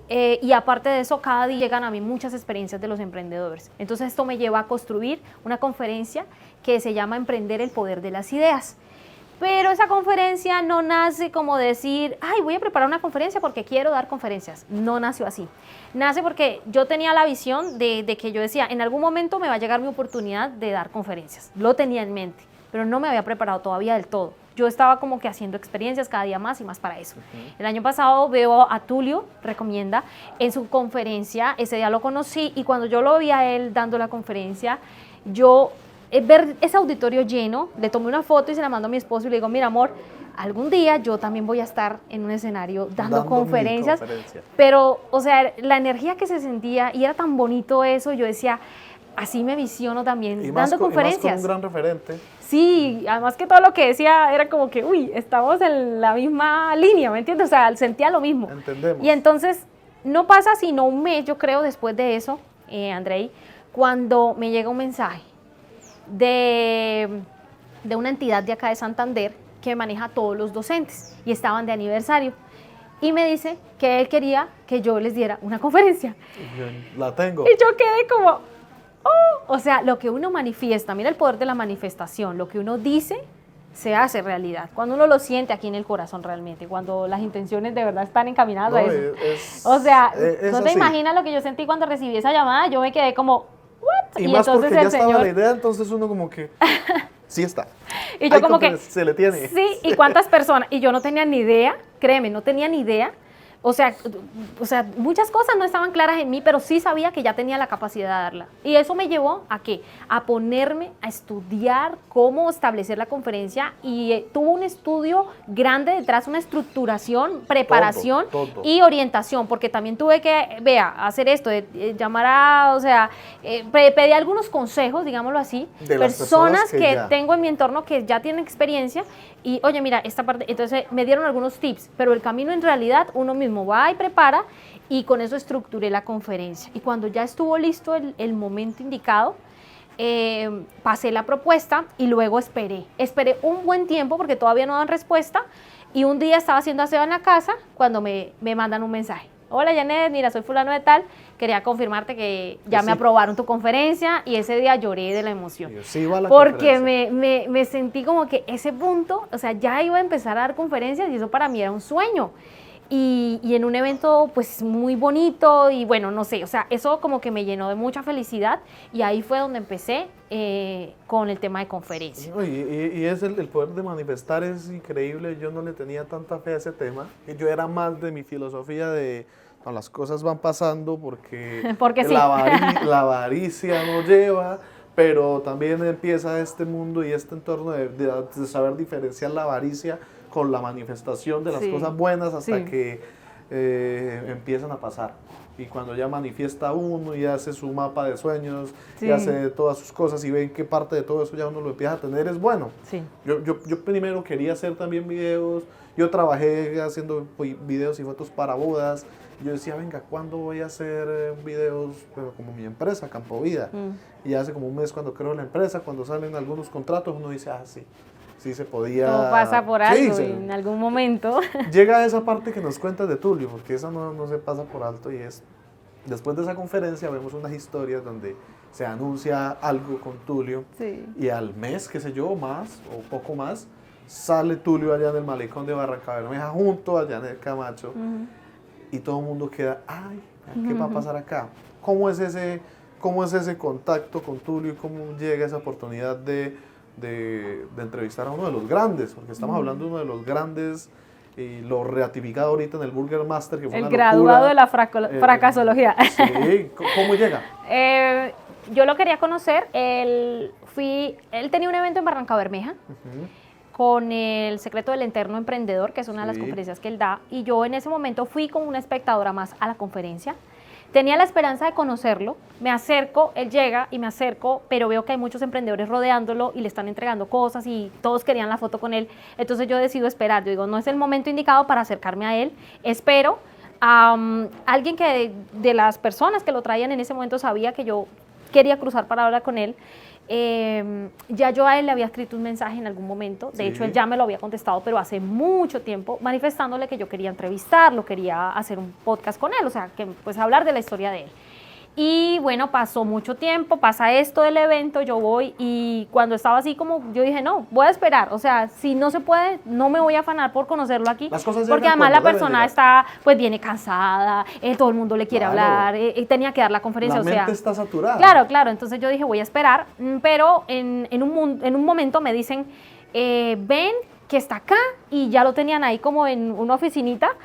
y aparte de eso cada día llegan a mí muchas experiencias de los emprendedores. Entonces esto me lleva a construir una conferencia que se llama Emprender el Poder de las Ideas. Pero esa conferencia no nace como decir, ay, voy a preparar una conferencia porque quiero dar conferencias. No nació así. Nace porque yo tenía la visión de que yo decía, en algún momento me va a llegar mi oportunidad de dar conferencias. Lo tenía en mente, pero no me había preparado todavía del todo. Yo estaba como que haciendo experiencias cada día más y más para eso. El año pasado veo a Tulio Recomienda en su conferencia, ese día lo conocí y cuando yo lo vi a él dando la conferencia, yo ver ese auditorio lleno, le tomé una foto y se la mando a mi esposo y le digo, mira amor, algún día yo también voy a estar en un escenario dando conferencias, pero o sea, la energía que se sentía y era tan bonito eso, yo decía, así me visiono también, dando conferencias. Y más con un gran referente. Sí, además que todo lo que decía era como que, uy, estamos en la misma línea, ¿me entiendes? O sea, sentía lo mismo. Entendemos. Y entonces, no pasa sino un mes, yo creo, después de eso, Andrei, cuando me llega un mensaje de una entidad de acá de Santander que maneja a todos los docentes y estaban de aniversario y me dice que él quería que yo les diera una conferencia. La tengo. Y yo quedé como, oh, o sea, lo que uno manifiesta, mira el poder de la manifestación, lo que uno dice se hace realidad, cuando uno lo siente aquí en el corazón realmente, cuando las intenciones de verdad están encaminadas a eso. O sea, no te imaginas lo que yo sentí cuando recibí esa llamada, yo me quedé como, ¿what? Y más porque ya estaba la idea, entonces uno como que, sí está. Y yo como que, se le tiene. Sí, ¿y cuántas personas? Y yo no tenía ni idea, créeme, no tenía ni idea. O sea, muchas cosas no estaban claras en mí, pero sí sabía que ya tenía la capacidad de darla. Y eso me llevó ¿a qué? A ponerme a estudiar cómo establecer la conferencia y tuvo un estudio grande detrás, una estructuración, preparación todo. Y orientación, porque también tuve que, hacer esto, llamar a, o sea, pedí algunos consejos, digámoslo así, de las personas que ya tengo en mi entorno que ya tienen experiencia y, oye, mira, esta parte, entonces me dieron algunos tips, pero el camino en realidad uno mismo va y prepara y con eso estructuré la conferencia. Y cuando ya estuvo listo el momento indicado, pasé la propuesta y luego esperé un buen tiempo porque todavía no dan respuesta y un día estaba haciendo aseo en la casa cuando me mandan un mensaje. Hola Janet, mira, soy fulano de tal, quería confirmarte que ya me aprobaron tu conferencia y ese día lloré de la emoción. Sí, porque me sentí como que ese punto, o sea, ya iba a empezar a dar conferencias y eso para mí era un sueño. Y en un evento pues muy bonito y bueno, no sé, o sea, eso como que me llenó de mucha felicidad y ahí fue donde empecé con el tema de conferencia. Y es el poder de manifestar es increíble, yo no le tenía tanta fe a ese tema, yo era más de mi filosofía de no, las cosas van pasando porque sí. la avaricia nos lleva, pero también empieza este mundo y este entorno de saber diferenciar la avaricia con la manifestación de las cosas buenas hasta que empiezan a pasar. Y cuando ya manifiesta uno y hace su mapa de sueños y hace todas sus cosas y ven qué parte de todo eso ya uno lo empieza a tener, es bueno. Sí. Yo primero quería hacer también videos, yo trabajé haciendo videos y fotos para bodas. Yo decía, venga, ¿cuándo voy a hacer videos como mi empresa, Campo Vida? Y hace como un mes cuando creo la empresa, cuando salen algunos contratos, uno dice, sí, sí se podía... Todo pasa por Sí, algo en algún momento. Llega a esa parte que nos cuentas de Tulio, porque esa no se pasa por alto y es... Después de esa conferencia vemos unas historias donde se anuncia algo con Tulio Sí. y al mes, qué sé yo, más o poco más, sale Tulio allá en el malecón de Barranca Bermeja junto a Janet Camacho y todo el mundo queda, ay, ¿qué va a pasar acá? ¿Cómo es ese contacto con Tulio y cómo llega esa oportunidad de entrevistar a uno de los grandes? Porque estamos hablando de uno de los grandes y lo ratificado ahorita en el Burger Master, que fue El una graduado locura. de la fracasología. Sí, ¿cómo llega? Yo lo quería conocer, él tenía un evento en Barranca Bermeja con el secreto del eterno emprendedor, que es una de las conferencias que él da, y yo en ese momento fui como una espectadora más a la conferencia. Tenía la esperanza de conocerlo, me acerco, él llega y me acerco, pero veo que hay muchos emprendedores rodeándolo y le están entregando cosas y todos querían la foto con él. Entonces yo decido esperar, yo digo, no es el momento indicado para acercarme a él, espero. Alguien que de las personas que lo traían en ese momento sabía que yo quería cruzar para hablar con él. Ya yo a él le había escrito un mensaje en algún momento, de hecho él ya me lo había contestado, pero hace mucho tiempo, manifestándole que yo quería entrevistarlo, quería hacer un podcast con él, o sea, que pues hablar de la historia de él. Y bueno, pasó mucho tiempo, pasa esto del evento, yo voy y cuando estaba así como, yo dije, no, voy a esperar, o sea, si no se puede, no me voy a afanar por conocerlo aquí, porque además la persona está, pues viene cansada, todo el mundo le quiere hablar, tenía que dar la conferencia, la mente está saturada. Claro, entonces yo dije, voy a esperar, pero en un momento me dicen, ven, que está acá, y ya lo tenían ahí como en una oficinita.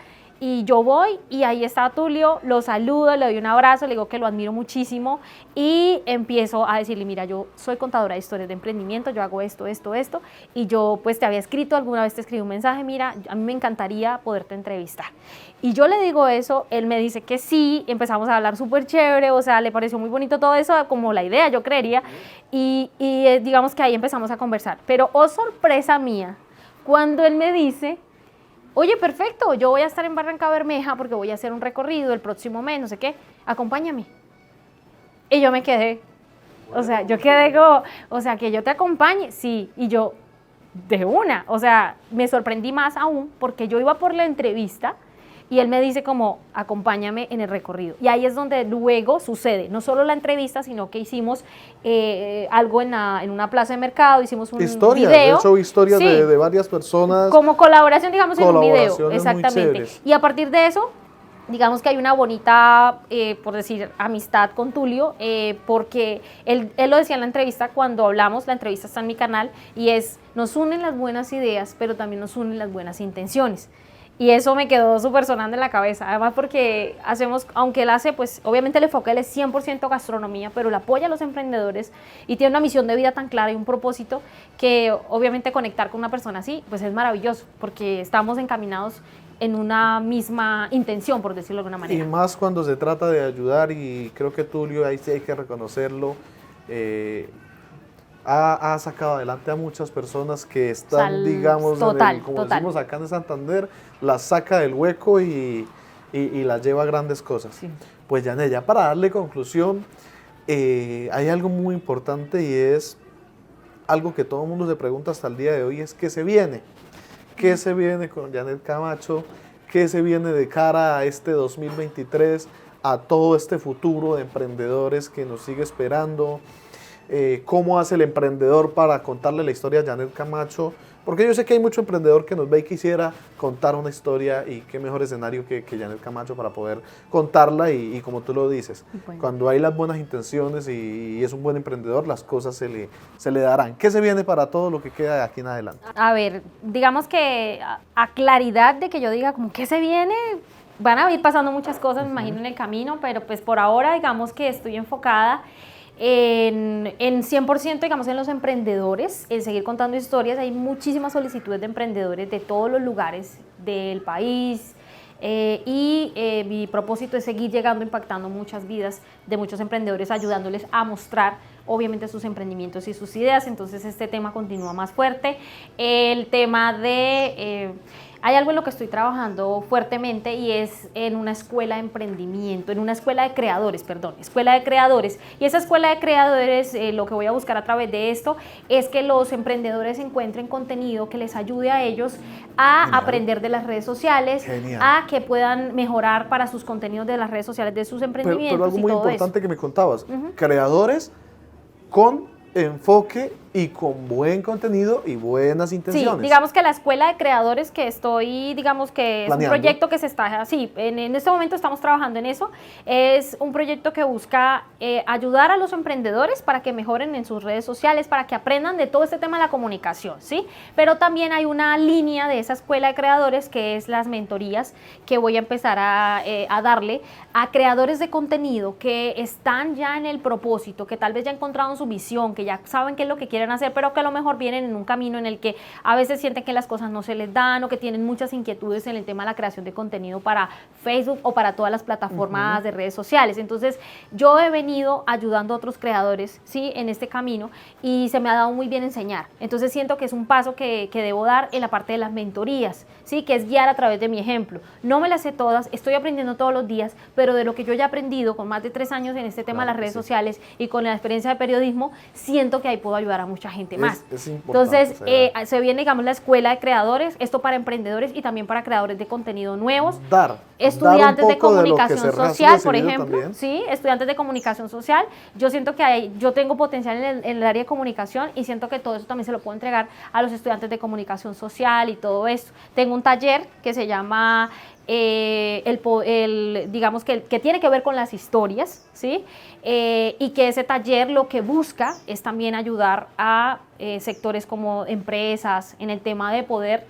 Y yo voy y ahí está Tulio, lo saludo, le doy un abrazo, le digo que lo admiro muchísimo y empiezo a decirle, mira, yo soy contadora de historias de emprendimiento, yo hago esto, y yo pues te había escrito, alguna vez te escribí un mensaje, mira, a mí me encantaría poderte entrevistar. Y yo le digo eso, él me dice que sí, empezamos a hablar súper chévere, o sea, le pareció muy bonito todo eso, como la idea, yo creería, y digamos que ahí empezamos a conversar. Pero, oh sorpresa mía, cuando él me dice, oye, perfecto, yo voy a estar en Barranca Bermeja porque voy a hacer un recorrido el próximo mes, no sé qué, acompáñame. Y yo me quedé, o sea, yo quedé como, o sea, que yo te acompañe, sí, y yo, de una, o sea, me sorprendí más aún porque yo iba por la entrevista y él me dice como, acompáñame en el recorrido. Y ahí es donde luego sucede, no solo la entrevista, sino que hicimos algo en una plaza de mercado, hicimos un video. De hecho, historias de varias personas. Como colaboración, digamos, en un video. Exactamente. Y a partir de eso, digamos que hay una bonita, por decir, amistad con Tulio, porque él lo decía en la entrevista, cuando hablamos, la entrevista está en mi canal, y es, nos unen las buenas ideas, pero también nos unen las buenas intenciones. Y eso me quedó súper sonando en la cabeza, además porque hacemos, aunque él hace, pues obviamente el enfoque él es 100% gastronomía, pero él apoya a los emprendedores y tiene una misión de vida tan clara y un propósito que obviamente conectar con una persona así, pues es maravilloso, porque estamos encaminados en una misma intención, por decirlo de alguna manera. Y más cuando se trata de ayudar, y creo que Tulio, ahí sí hay que reconocerlo, ha sacado adelante a muchas personas que están, digamos, como decimos acá en Santander, las saca del hueco y las lleva a grandes cosas. Sí. Pues Janet, ya para darle conclusión, hay algo muy importante y es algo que todo el mundo se pregunta hasta el día de hoy, es ¿qué se viene? ¿Qué se viene con Janet Camacho? ¿Qué se viene de cara a este 2023, a todo este futuro de emprendedores que nos sigue esperando? ¿Cómo hace el emprendedor para contarle la historia a Janet Camacho? Porque yo sé que hay mucho emprendedor que nos ve y quisiera contar una historia, y qué mejor escenario que Janet Camacho para poder contarla, y como tú lo dices, bueno, cuando hay las buenas intenciones y es un buen emprendedor, las cosas se le darán. ¿Qué se viene para todo lo que queda de aquí en adelante? A ver, digamos que a claridad de que yo diga como ¿qué se viene? Van a ir pasando muchas cosas, me imagino, en el camino, pero pues por ahora digamos que estoy enfocada en 100%, digamos, en los emprendedores, en seguir contando historias. Hay muchísimas solicitudes de emprendedores de todos los lugares del país, y mi propósito es seguir llegando, impactando muchas vidas de muchos emprendedores, ayudándoles a mostrar obviamente sus emprendimientos y sus ideas. Entonces este tema continúa más fuerte. El tema de hay algo en lo que estoy trabajando fuertemente y es en una escuela de emprendimiento, en una escuela de creadores, perdón, escuela de creadores. Y esa escuela de creadores, lo que voy a buscar a través de esto es que los emprendedores encuentren contenido que les ayude a ellos a Genial. Aprender de las redes sociales, Genial. a que puedan mejorar para sus contenidos de las redes sociales, de sus emprendimientos. Pero algo y muy todo importante eso. que me contabas, creadores con enfoque y con buen contenido y buenas intenciones. Sí, digamos que la escuela de creadores que estoy, digamos que es Planeando. un proyecto que se está, así, en este momento estamos trabajando en eso, es un proyecto que busca ayudar a los emprendedores para que mejoren en sus redes sociales, para que aprendan de todo este tema de la comunicación, ¿sí? Pero también hay una línea de esa escuela de creadores que es las mentorías que voy a empezar a darle a creadores de contenido que están ya en el propósito, que tal vez ya encontraron su visión, que ya saben qué es lo que quieren hacer, pero que a lo mejor vienen en un camino en el que a veces sienten que las cosas no se les dan o que tienen muchas inquietudes en el tema de la creación de contenido para Facebook o para todas las plataformas de redes sociales. Entonces, yo he venido ayudando a otros creadores, ¿sí? En este camino y se me ha dado muy bien enseñar. Entonces, siento que es un paso que debo dar en la parte de las mentorías, ¿sí? Que es guiar a través de mi ejemplo. No me las sé todas, estoy aprendiendo todos los días, pero de lo que yo ya he aprendido con más de 3 años en este tema de las redes sociales y con la experiencia de periodismo, siento que ahí puedo ayudar a mucha gente más. Es importante, entonces, se viene, digamos, la escuela de creadores, esto para emprendedores y también para creadores de contenido nuevos. Estudiantes de comunicación social, por ejemplo, también. Sí, estudiantes de comunicación social. Yo siento que yo tengo potencial en el área de comunicación y siento que todo eso también se lo puedo entregar a los estudiantes de comunicación social y todo esto. Tengo un taller que se llama digamos que tiene que ver con las historias, ¿sí? Y que ese taller lo que busca es también ayudar a sectores como empresas en el tema de poder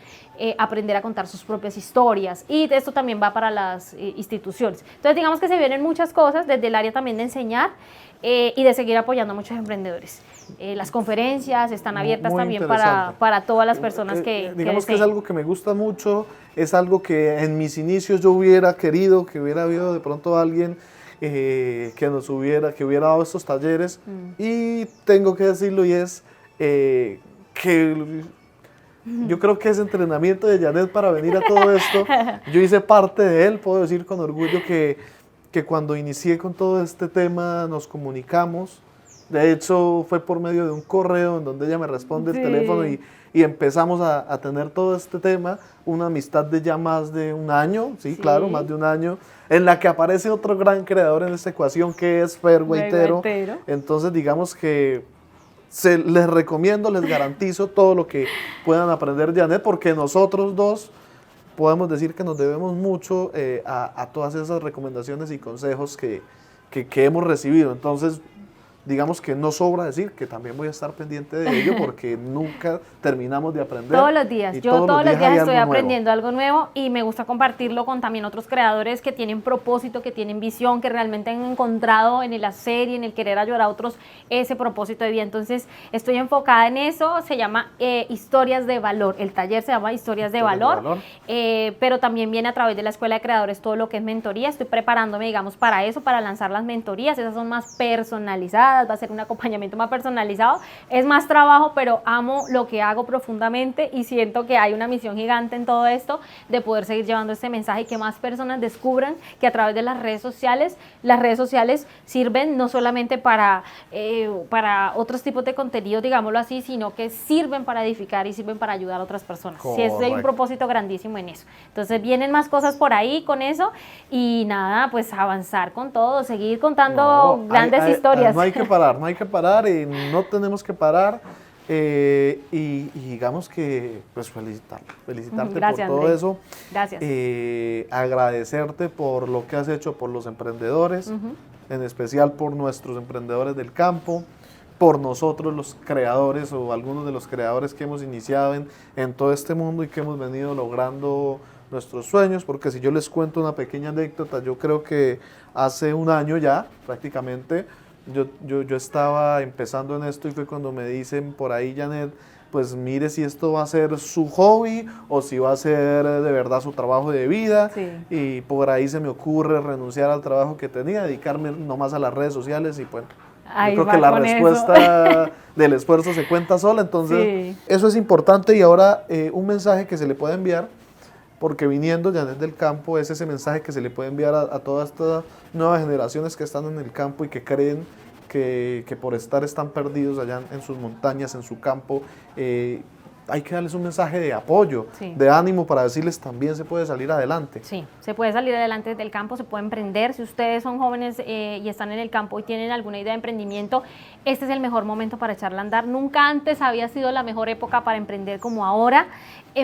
aprender a contar sus propias historias, y esto también va para las instituciones. Entonces, digamos que se vienen muchas cosas desde el área también de enseñar y de seguir apoyando a muchos emprendedores. Las conferencias están abiertas muy también para todas las personas digamos que es algo que me gusta mucho, es algo que en mis inicios yo hubiera querido, que hubiera habido de pronto alguien que hubiera dado estos talleres, y tengo que decirlo, y es que yo creo que ese entrenamiento de Janet para venir a todo esto, yo hice parte de él. Puedo decir con orgullo que cuando inicié con todo este tema nos comunicamos. De hecho, fue por medio de un correo en donde ella me responde el teléfono y empezamos a tener todo este tema, una amistad de ya más de un año, sí, claro, más de un año, en la que aparece otro gran creador en esta ecuación que es Fer Guaitero. Entonces, digamos que les recomiendo, les garantizo todo lo que puedan aprender de Janet, porque nosotros dos podemos decir que nos debemos mucho a todas esas recomendaciones y consejos que hemos recibido. Entonces, digamos que no sobra decir que también voy a estar pendiente de ello, porque nunca terminamos de aprender. Todos los días, yo todos los días estoy aprendiendo algo nuevo, y me gusta compartirlo con también otros creadores que tienen propósito, que tienen visión, que realmente han encontrado en el hacer y en el querer ayudar a otros ese propósito de vida. Entonces, estoy enfocada en eso. Se llama Historias de Valor, el taller se llama Historias de Valor, pero también viene a través de la Escuela de Creadores todo lo que es mentoría. Estoy preparándome, digamos, para eso, para lanzar las mentorías. Esas son más personalizadas, va a ser un acompañamiento más personalizado, es más trabajo, pero amo lo que hago profundamente y siento que hay una misión gigante en todo esto de poder seguir llevando este mensaje y que más personas descubran que a través de las redes sociales sirven no solamente para otros tipos de contenido, digámoslo así, sino que sirven para edificar y sirven para ayudar a otras personas. Sí, hay un propósito grandísimo en eso. Entonces, vienen más cosas por ahí con eso, y nada, pues avanzar con todo, seguir contando grandes historias. No hay que parar y no tenemos que parar, y digamos que pues felicitarte Gracias, por todo André. eso. Gracias. Agradecerte por lo que has hecho por los emprendedores, en especial por nuestros emprendedores del campo, por nosotros los creadores o algunos de los creadores que hemos iniciado en todo este mundo y que hemos venido logrando nuestros sueños, porque si yo les cuento una pequeña anécdota, yo creo que hace un año ya prácticamente yo estaba empezando en esto, y fue cuando me dicen por ahí, Janet, pues mire si esto va a ser su hobby o si va a ser de verdad su trabajo de vida. Y por ahí se me ocurre renunciar al trabajo que tenía, dedicarme nomás a las redes sociales, y bueno, yo creo que la respuesta del esfuerzo se cuenta sola. Entonces eso es importante. Y ahora un mensaje que se le puede enviar porque viniendo Janet del campo es ese mensaje que se le puede enviar a todas estas nuevas generaciones que están en el campo y que creen que por estar están perdidos allá en sus montañas, en su campo. Hay que darles un mensaje de apoyo, sí, de ánimo, para decirles también se puede salir adelante. Sí, se puede salir adelante del campo, se puede emprender. Si ustedes son jóvenes y están en el campo y tienen alguna idea de emprendimiento, este es el mejor momento para echarla a andar. Nunca antes había sido la mejor época para emprender como ahora.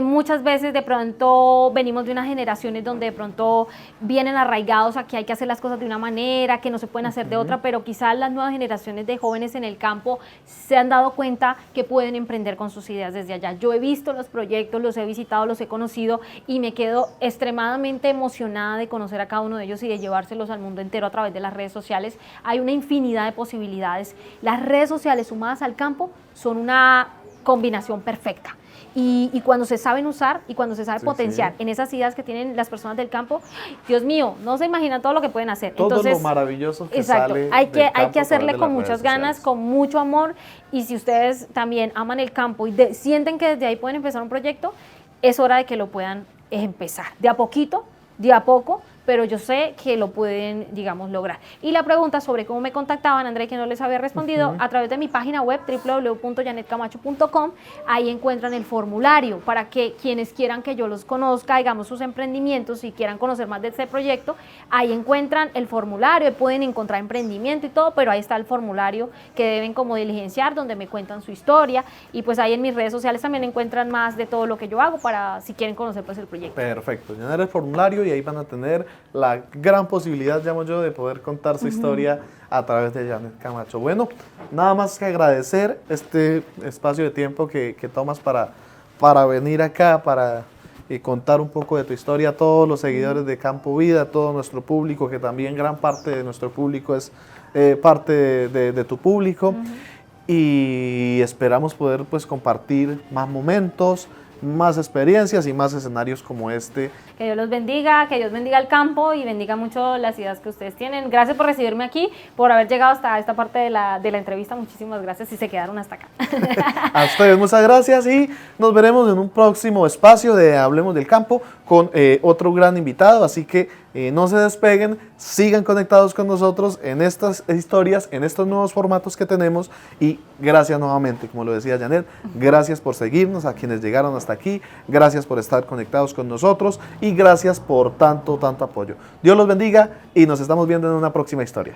Muchas veces de pronto venimos de unas generaciones donde de pronto vienen arraigados a que hay que hacer las cosas de una manera, que no se pueden hacer de otra, pero quizás las nuevas generaciones de jóvenes en el campo se han dado cuenta que pueden emprender con sus ideas desde allá. Yo he visto los proyectos, los he visitado, los he conocido y me quedo extremadamente emocionada de conocer a cada uno de ellos y de llevárselos al mundo entero a través de las redes sociales. Hay una infinidad de posibilidades. Las redes sociales sumadas al campo son una combinación perfecta. Y cuando se saben usar y cuando se sabe potenciar en esas ideas que tienen las personas del campo, Dios mío, no se imaginan todo lo que pueden hacer. Todo lo maravilloso que sale hay que hacerle con muchas ganas, con mucho amor, y si ustedes también aman el campo y sienten que desde ahí pueden empezar un proyecto, es hora de que lo puedan empezar, de a poquito, de a poco, pero yo sé que lo pueden, digamos, lograr. Y la pregunta sobre cómo me contactaban, André, que no les había respondido, a través de mi página web www.janetcamacho.com, ahí encuentran el formulario para que quienes quieran que yo los conozca, digamos, sus emprendimientos, y quieran conocer más de este proyecto, ahí encuentran el formulario, pueden encontrar emprendimiento y todo, pero ahí está el formulario que deben como diligenciar, donde me cuentan su historia, y pues ahí en mis redes sociales también encuentran más de todo lo que yo hago para si quieren conocer pues el proyecto. Perfecto, llenar el formulario y ahí van a tener la gran posibilidad, llamo yo, de poder contar su historia a través de Janet Camacho. Bueno, nada más que agradecer este espacio de tiempo que tomas para venir acá, para contar un poco de tu historia a todos los seguidores de Campo Vida, a todo nuestro público, que también gran parte de nuestro público es parte de tu público. Y esperamos poder pues compartir más momentos, más experiencias y más escenarios como este. Que Dios los bendiga, que Dios bendiga el campo y bendiga mucho las ideas que ustedes tienen. Gracias por recibirme aquí, por haber llegado hasta esta parte de la entrevista. Muchísimas gracias y se quedaron hasta acá. A ustedes muchas gracias y nos veremos en un próximo espacio de Hablemos del Campo con otro gran invitado, así que no se despeguen, sigan conectados con nosotros en estas historias, en estos nuevos formatos que tenemos, y gracias nuevamente, como lo decía Janet, gracias por seguirnos, a quienes llegaron hasta aquí, gracias por estar conectados con nosotros y gracias por tanto apoyo. Dios los bendiga y nos estamos viendo en una próxima historia.